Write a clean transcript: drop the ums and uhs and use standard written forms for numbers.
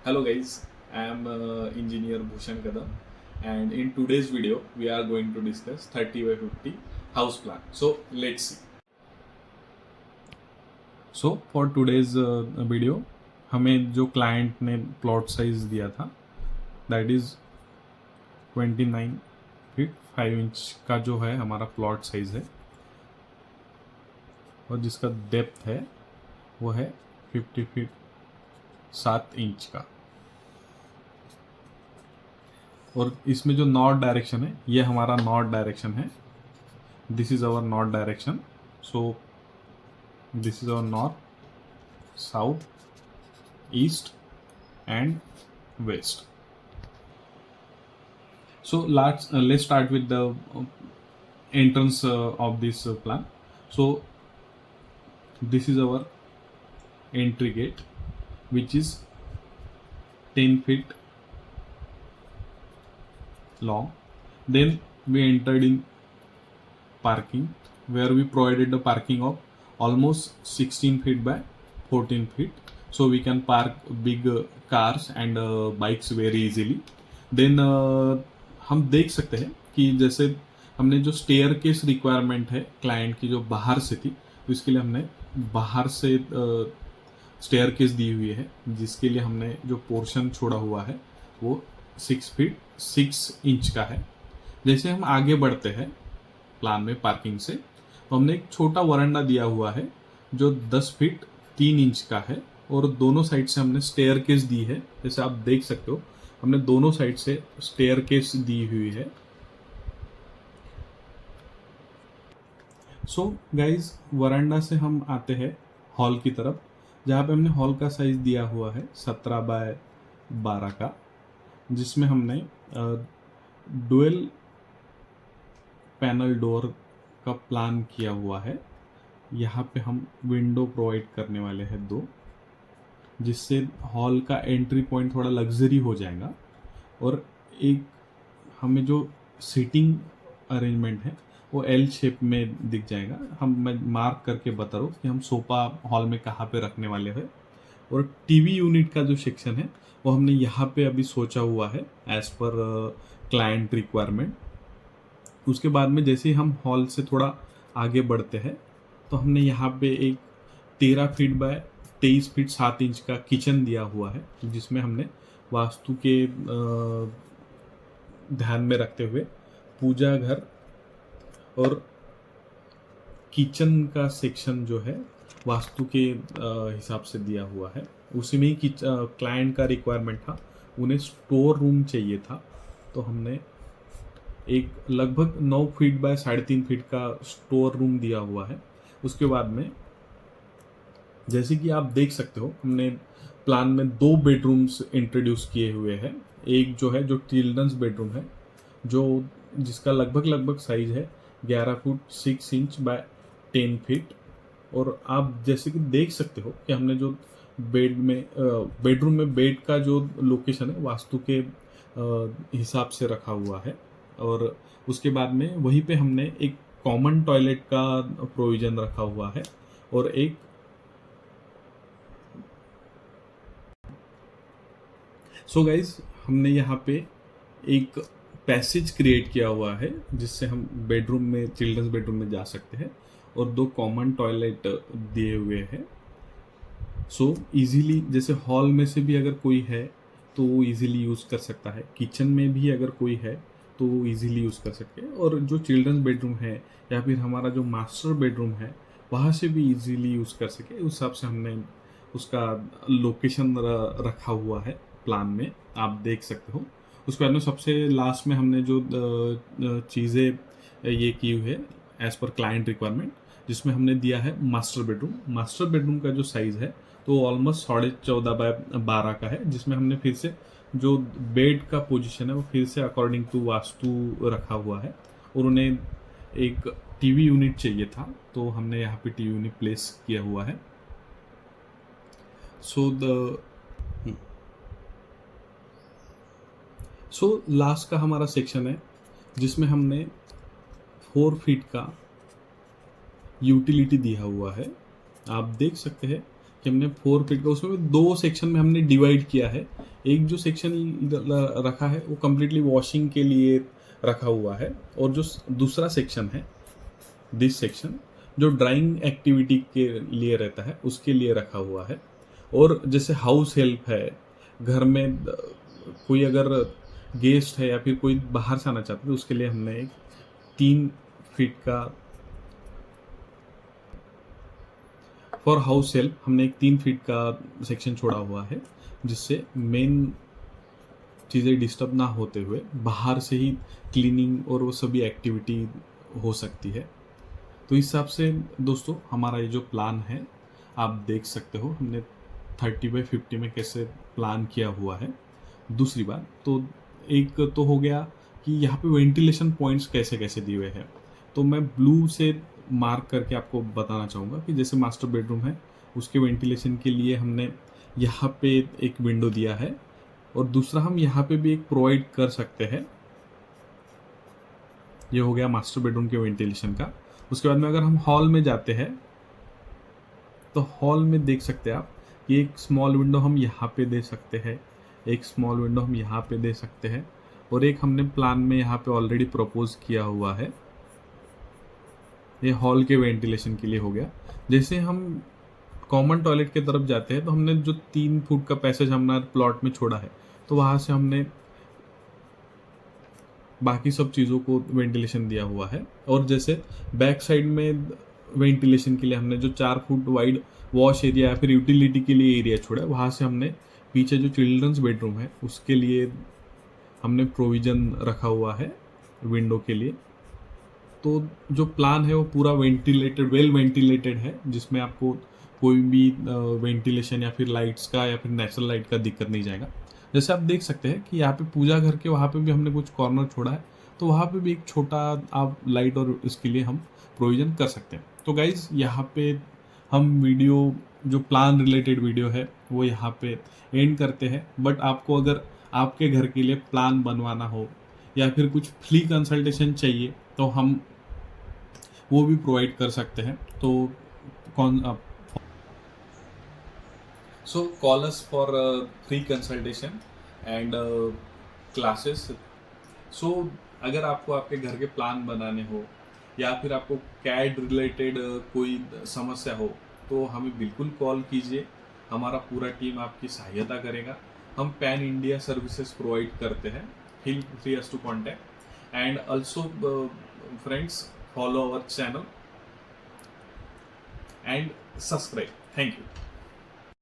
Hello guys, I am engineer Bhushan Kadam, and in today's video we are going to discuss 30 by 50 house plan. So let's see. So for today's video हमें जो client ने plot size दिया था that is 29 feet 5 inch का जो है हमारा plot size है और जिसका डेप्थ है वो है 50 फीट 7 इंच का। और इसमें जो नॉर्थ डायरेक्शन है ये हमारा नॉर्थ डायरेक्शन है। This is our north direction. So this is our north, south, east and west. So let's start with the entrance of this plan. So this is our entry gate, which is 10 feet long. Then we entered in parking, where we provided the parking of almost 16 feet by 14 feet, so we can park big cars and bikes very easily. Then हम देख सकते हैं कि जैसे हमने जो stair case requirement है client की जो बाहर से थी, तो इसके लिए हमने बाहर से स्टेयर केस दी हुई है, जिसके लिए हमने जो पोर्शन छोड़ा हुआ है वो 6 फीट 6 इंच का है। जैसे हम आगे बढ़ते हैं प्लान में पार्किंग से, तो हमने एक छोटा वरांडा दिया हुआ है जो 10 फीट 3 इंच का है और दोनों साइड से हमने स्टेयर केस दी है। जैसे आप देख सकते हो हमने दोनों साइड से स्टेयर केस दी हुई है। सो गाइज वरांडा से हम आते हैं हॉल की तरफ, जहाँ पे हमने हॉल का साइज दिया हुआ है 17 बाय 12 का, जिसमें हमने डुअल पैनल डोर का प्लान किया हुआ है। यहाँ पे हम विंडो प्रोवाइड करने वाले हैं 2, जिससे हॉल का एंट्री पॉइंट थोड़ा लग्जरी हो जाएगा। और एक हमें जो सीटिंग अरेंजमेंट है वो एल शेप में दिख जाएगा। मैं मार्क करके बता रहा हूँ कि हम सोफा हॉल में कहाँ पे रखने वाले हैं। और टीवी यूनिट का जो सेक्शन है वो हमने यहाँ पे अभी सोचा हुआ है एज पर क्लाइंट रिक्वायरमेंट। उसके बाद में जैसे ही हम हॉल से थोड़ा आगे बढ़ते हैं तो हमने यहाँ पे एक 13 फीट बाय 23 फीट 7 इंच का किचन दिया हुआ है, जिसमें हमने वास्तु के ध्यान में रखते हुए पूजा घर और किचन का सेक्शन जो है वास्तु के हिसाब से दिया हुआ है। उसी में ही क्लाइंट का रिक्वायरमेंट था, उन्हें स्टोर रूम चाहिए था, तो हमने एक लगभग 9 फीट बाय 3.5 फीट का स्टोर रूम दिया हुआ है। उसके बाद में जैसे कि आप देख सकते हो हमने प्लान में 2 बेडरूम्स इंट्रोड्यूस किए हुए हैं। एक जो है जो चिल्ड्रंस बेडरूम है, जो जिसका लगभग साइज है 11 फुट 6 इंच बाय 10 फीट। और आप जैसे कि देख सकते हो कि हमने जो बेडरूम में बेड का जो लोकेशन है वास्तु के हिसाब से रखा हुआ है। और उसके बाद में वहीं पे हमने एक कॉमन टॉयलेट का प्रोविजन रखा हुआ है। और एक सो गाइज हमने यहाँ पे एक पैसेज क्रिएट किया हुआ है, जिससे हम बेडरूम में चिल्ड्रंस बेडरूम में जा सकते हैं। और 2 कॉमन टॉयलेट दिए हुए हैं। सो इजीली जैसे हॉल में से भी अगर कोई है तो वो इजीली यूज़ कर सकता है, किचन में भी अगर कोई है तो वो इजीली यूज़ कर सकते हैं। और जो चिल्ड्रंस बेडरूम है या फिर हमारा जो मास्टर बेडरूम है वहाँ से भी इजीली यूज़ कर सके, उस हिसाब से हमने उसका लोकेशन रखा हुआ है प्लान में, आप देख सकते हो। उसके बाद में सबसे लास्ट में हमने जो चीज़ें ये की हुई है एज पर क्लाइंट रिक्वायरमेंट, जिसमें हमने दिया है मास्टर बेडरूम। मास्टर बेडरूम का जो साइज़ है तो ऑलमोस्ट 14.5 बाय 12 का है, जिसमें हमने फिर से जो बेड का पोजीशन है वो फिर से अकॉर्डिंग टू वास्तु रखा हुआ है। और उन्हें एक टीवी यूनिट चाहिए था, तो हमने यहाँ पे टीवी यूनिट प्लेस किया हुआ है। सो लास्ट का हमारा सेक्शन है, जिसमें हमने 4 फीट का यूटिलिटी दिया हुआ है। आप देख सकते हैं कि हमने 4 फीट का, उसमें 2 सेक्शन में हमने डिवाइड किया है। एक जो सेक्शन रखा है वो कम्प्लीटली वॉशिंग के लिए रखा हुआ है, और जो दूसरा सेक्शन है, दिस सेक्शन, जो ड्राइंग एक्टिविटी के लिए रहता है उसके लिए रखा हुआ है। और जैसे हाउस हेल्प है, घर में कोई अगर गेस्ट है या फिर कोई बाहर से आना चाहता है तो उसके लिए हमने एक 3 फीट का, फॉर हाउस हेल्प हमने एक 3 फीट का सेक्शन छोड़ा हुआ है, जिससे मेन चीज़ें डिस्टर्ब ना होते हुए बाहर से ही क्लीनिंग और वो सभी एक्टिविटी हो सकती है। तो इस हिसाब से दोस्तों हमारा ये जो प्लान है आप देख सकते हो, हमने 30x50 में कैसे प्लान किया हुआ है। दूसरी बात तो एक तो हो गया कि यहाँ पे वेंटिलेशन पॉइंट्स कैसे कैसे दिए हुए हैं, तो मैं ब्लू से मार्क करके आपको बताना चाहूँगा कि जैसे मास्टर बेडरूम है उसके वेंटिलेशन के लिए हमने यहाँ पे एक विंडो दिया है, और दूसरा हम यहाँ पे भी एक प्रोवाइड कर सकते हैं। ये हो गया मास्टर बेडरूम के वेंटिलेशन का। उसके बाद में अगर हम हॉल में जाते हैं तो हॉल में देख सकते हैं आप कि एक स्मॉल विंडो हम यहाँ पे दे सकते हैं, एक स्मॉल विंडो हम यहाँ पे दे सकते हैं, और एक हमने प्लान में यहाँ पे ऑलरेडी प्रपोज किया हुआ है। ये हॉल के वेंटिलेशन के लिए हो गया। जैसे हम कॉमन टॉयलेट की तरफ जाते हैं तो हमने जो 3 फुट का पैसेज हमारे प्लॉट में छोड़ा है, तो वहाँ से हमने बाकी सब चीज़ों को वेंटिलेशन दिया हुआ है। और जैसे बैक साइड में वेंटिलेशन के लिए हमने जो 4 फुट वाइड वॉश एरिया या फिर यूटिलिटी के लिए एरिया छोड़ा है, वहाँ से हमने पीछे जो चिल्ड्रंस बेडरूम है उसके लिए हमने प्रोविज़न रखा हुआ है विंडो के लिए। तो जो प्लान है वो पूरा वेंटिलेटेड, वेल वेंटिलेटेड है, जिसमें आपको कोई भी वेंटिलेशन या फिर लाइट्स का या फिर नेचुरल लाइट का दिक्कत नहीं जाएगा। जैसे आप देख सकते हैं कि यहाँ पे पूजा घर के वहाँ पे भी हमने कुछ कॉर्नर छोड़ा है, तो वहाँ पे भी एक छोटा आप लाइट और इसके लिए हम प्रोविज़न कर सकते हैं। तो गाइज़ यहाँ पे हम वीडियो, जो प्लान रिलेटेड वीडियो है वो यहाँ पे एंड करते हैं। बट आपको अगर आपके घर के लिए प्लान बनवाना हो या फिर कुछ फ्री कंसल्टेशन चाहिए तो हम वो भी प्रोवाइड कर सकते हैं। तो कौन so call us for free consultation and classes. So अगर आपको आपके घर के प्लान बनाने हो या फिर आपको कैड रिलेटेड कोई समस्या हो तो हमें बिल्कुल कॉल कीजिए, हमारा पूरा टीम आपकी सहायता करेगा। हम पैन इंडिया सर्विसेज प्रोवाइड करते हैं। Feel free us to contact and also friends follow our channel and subscribe. Thank you.